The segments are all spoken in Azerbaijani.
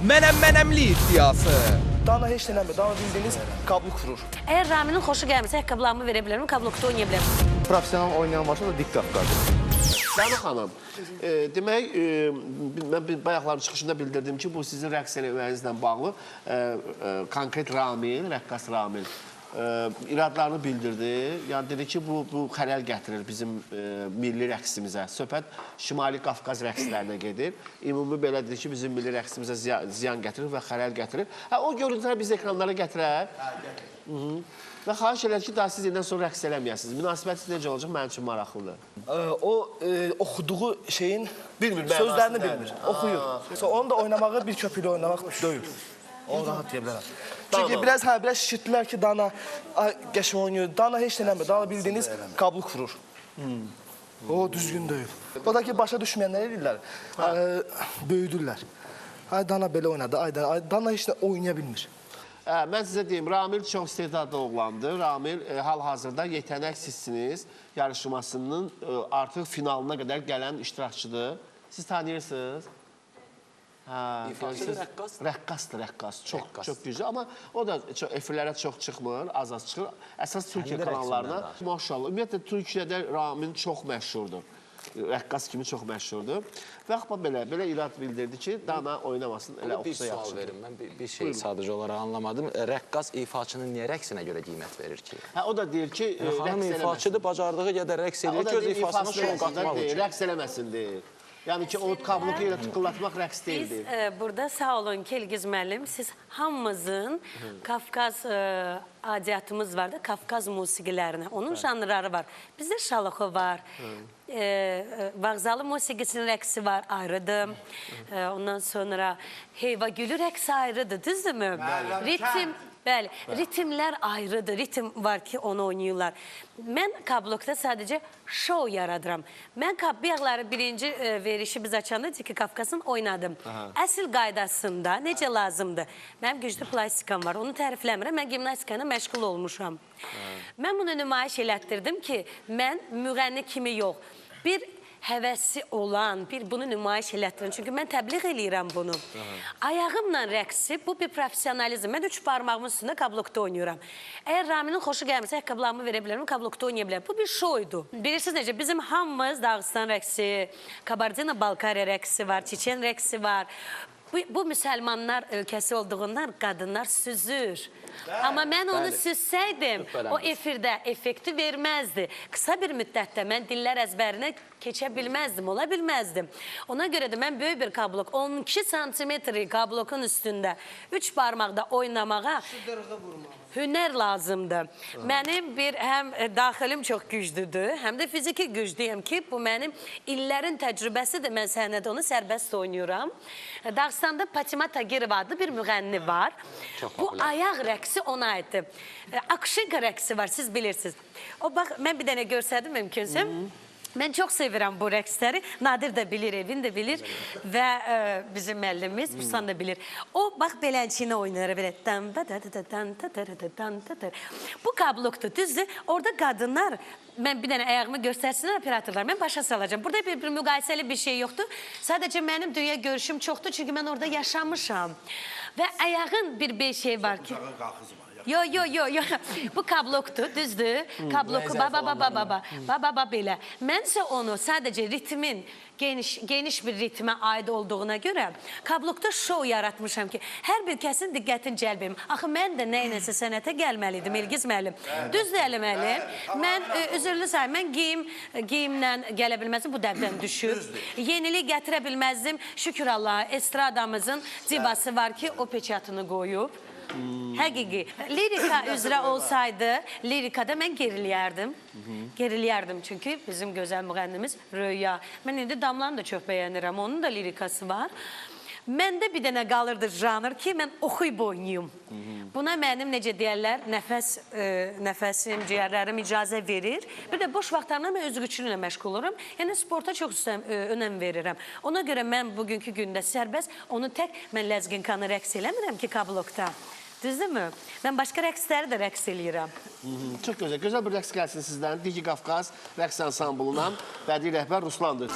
Mənəm-mənəmli iddiası. Dana heç denəmir. Dana bildiyiniz kabluk vurur. Əgər Raminin xoşu gəlmirsə, ayaqqabılarımı verə bilərəm, kablokda oynaya bilərəm. Profesional oynayan varsa da dik qafqadır. Dana xanım, demək, mən bayaqların çıxışında bildirdim ki, bu sizin rəqs eləməyinizlə bağlı konkret Ramil, rəqqas Ramil iradlarını bildirdi. Yəni, dedi ki, bu xələl gətirir bizim milli rəqsimizə. Söhbət Şimali Qafqaz rəqslərinə gedir. Ümumi belədir ki, bizim milli rəqsimizə ziyan gətirir və xələl gətirir. O görüntüləri biz ekranlara gətirək. Və xahiş edər ki, daha siz indən sonra rəqs eləməyəsiniz. Münasibətiniz necə olacaq? Mənim üçün maraqlıdır. O oxuduğu şeyin sözlərini bilmir. Oxuyur. Onu da oynamağı bir köpüyle oynamaq döyür. Onu rahat deyə bilərəm. Çünki biraz şişirtdilər ki, Dana qəşəng oynayır. Dana heç denəmir. Dana bildiyiniz kabluk vurur. O düzgün döyür. O da ki, başa düşməyənlər edirlər. Böyüdürlər. Ay Dana belə oynadı. Dana heç də oynaya bilmir. Mən sizə deyim, Ramil çox istedadlı oğlandır. Ramil hal-hazırda Yetənək Sizsiniz yarışmasının artıq finalına qədər gələn iştirakçıdır. Siz tanıyırsınız? Rəqqasdır, rəqqas. Çox güclü. Amma o da efirlərə çox çıxmır, az çıxır. Əsas Türkiyə kanallarına. Maşallah. Ümumiyyətlə, Türkiyədə Ramil çox məşhurdur. Rəqqas kimi çox məşhurdur. Və belə irad bildirdi ki, Dana oynamasın, elə oxusa yaxşı. Bir sual verim, mən bir şey sadəcə olaraq anlamadım. Rəqqas ifaçının niyə rəqsinə görə qiymət verir ki? O da deyir ki, xanım ifaçıdır, bacardığı qədər rəqs edir ki, öz ifasına şov qatmaq üçün. Rəqs eləməsin deyir. Yəni ki, o kabloku ilə tıqqıllatmaq rəqs deyildir. Biz burada sağ olun ki, İlgiz müəllim, siz hamımızın Qafqaz adiyyatımız var da, Qafqaz musiqilərinə. Onun janrları var. Bizdə şaloxu var. Vağzalı musiqisinin rəqsi var, ayrıdır. Ondan sonra heyva gülü rəqsi ayrıdır, düzdürmü? Bəli, ritimlər ayrıdır. Ritim var ki, onu oynayırlar. Mən kablokda sadəcə şou yaradıram. Mən bayaqları birinci verişi biz açanda ki, Qafqazın oynadım. Əsl qaydasında necə lazımdır? Mənim güclü plastikam var, onu tərifləmirəm. Mən gimnastikana məşğul olmuşam. Mən bunu nümayiş elətdirdim ki, mən müğənni kimi yox, bir həvəsi olan, bunu nümayiş elətdirin. Çünki mən təbliğ eləyirəm bunu. Ayağımla rəqsi, bu bir profesionalizm. Mən 3 parmağımın üstündə kablokda oynayıram. Əgər Raminin xoşu gəlmirsə, ayaqqabılarımı verə bilərəm, kablokda oynaya bilərəm. Bu bir şoydu. Bilirsiniz necə, bizim hamımız Dağıstan rəqsi, Kabardino-Balkariya rəqsi var, Çeçen rəqsi var. Bu müsəlmanlar ölkəsi olduğundan qadınlar süzür. Amma mən onu süzsəydim, o efirdə effekti verməzdi. Qısa bir müddətdə mən dillər əzbərinə keçə bilməzdim, ola bilməzdim. Ona görə də mən böyük bir kablok, 12 santimetri kablokun üstündə 3 parmaqda oynamağa hünər lazımdır. Mənim həm daxilim çox güclüdür, həm də fiziki güclüyəm ki, bu mənim illərin təcrübəsidir. Mən səhnədə onu sərbəst oynayıram. Dağıstanda Patima Tagirova adlı bir müğənni var. Bu ayaq rəqsi ona aiddir. Akşinka rəqsi var, siz bilirsiniz. Mən bir dənə görsədim mümkünsə. Mən çox sevirəm bu rəqsləri. Nadir də bilir, Evin də bilir və bizim müəllimimiz Bursan da bilir. O, bax, belənçini oynayır, belə. Bu kablokdur, düzdür. Orada qadınlar, mən bir dənə ayağımı göstərsinlər operatorlar, mən başa salacağım. Burada bir müqayisəli bir şey yoxdur. Sadəcə mənim dünya görüşüm çoxdur, çünki mən orada yaşamışam. Və ayağın bir şey var ki... Yo. Bu kablokdur, düzdür. Kabloku baba belə. Mənsə onu sadəcə ritmin geniş bir ritmə aid olduğuna görə kablokda şou yaratmışam ki, hər bir kəsin diqqətini cəlb edim. Axı, mən də nəyinəsə sənətə gəlməliydim, İlgiz müəllim. Düzdür, eləməli. Mən, üzürlü sayım, mən geyimlə gələ bilməzdim, bu dəbdən düşür. Yenilik gətirə bilməzdim. Şükür Allaha, estradamızın divası var ki, o peçatını qoyub. Həqiqi. Lirika üzrə olsaydı, lirikada mən geriliyərdim. Geriliyərdim çünki bizim gözəl müğənnimiz Röya. Mən indi Damlanı da çox bəyənirəm, onun da lirikası var. Məndə bir dənə qalırdı janr ki, mən oxuyub oynayım. Buna mənim, necə deyərlər, nəfəsim, ciyərlərim icazə verir. Bir də boş vaxtlarımda mən öz güclüylə məşğul olurum. Yəni, sporta çox önəm verirəm. Ona görə mən bugünkü gündə sərbəst, onu tək mən ləzginkanı rəqs eləmirəm ki, kablokda. Düzdürmü? Mən başqa rəqsləri də rəqs eləyirəm. Çox gözəl. Gözəl bir rəqs gəlsin sizdən. Digi Qafqaz rəqs ansamblından bədii rəhbər Ruslandır.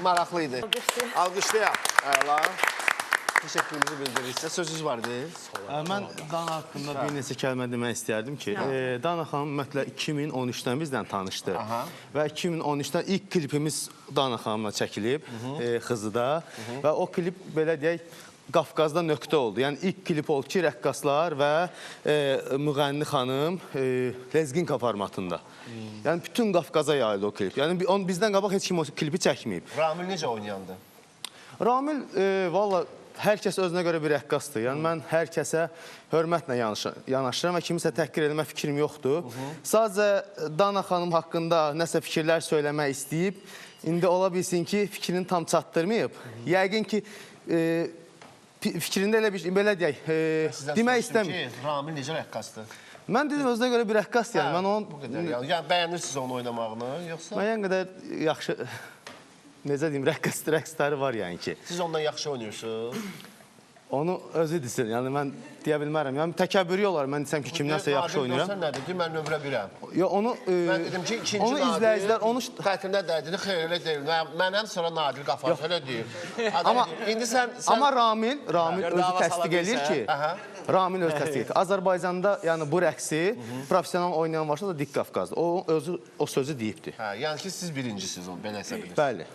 maraqlı idi. Alqışlayaq. Alqışlayaq. Əla. Təşəkkürümüzü bildirirsiniz. Sözünüz var idi. Mən Dana haqqında bir neçə kəlmə demək istərdim ki, Dana xanım ümumiyyətlə 2013-dən bizlə tanışdı. Və 2013-dən ilk klipimiz Dana xanımla çəkilib, Xızıda. Və o klip, belə deyək, Qafqazda nöqtə oldu. Yəni ilk klip oldu ki, rəqqaslar və müğənni xanım lezginka formatında. Yəni bütün Qafqaza yayıldı o klip. Yəni bizdən qabaq heç kim o klipi çəkməyib. Ramil necə oynayandı? Ramil, valla hər kəs özünə görə bir rəqqasdır. Yəni mən hər kəsə hörmətlə yanaşıram və kimisə təhqir eləmə fikrim yoxdur. Sadəcə Dana xanım haqqında nəsə fikirlər söyləmək istəyib. İndi ola bilsin ki, fikrini tam çatdırmayıb. Yəqin ki, fikrində elə bir belə deyək, demək istəmir. Ramil necə rəqqasdır? Mən dedim özünə görə bir rəqqas yəni. Mən onun Yəni bəyənirsiniz onun oynamağını, yoxsa? müəyyən qədər yaxşı, necə deyim, rəqqasları var yəni ki. Siz ondan yaxşı oynayırsınız? Onu özü desin, yəni mən deyə bilmərəm. Yəni təkəbbürü olar, mən desəm ki, kimdənsə yaxşı oynayıram. Görsən nədir? Deyim, mən nömrə birəm. Onu izləyicilər, onu Xətrimdə dəydini, xeyr, elə deyil. Mənəm, sonra Nadir Qafar, elə deyil. İndi sən... Amma Ramil özü təsdiq edir ki, Ramil özü təsdiq edir. Azərbaycanda yəni bu rəqsi profesional oynayan varsa da Dik Qafqazdır. O özü o sözü deyibdir. Yəni ki, siz birincisiniz onu, belə hesab edirsiniz. Bəli.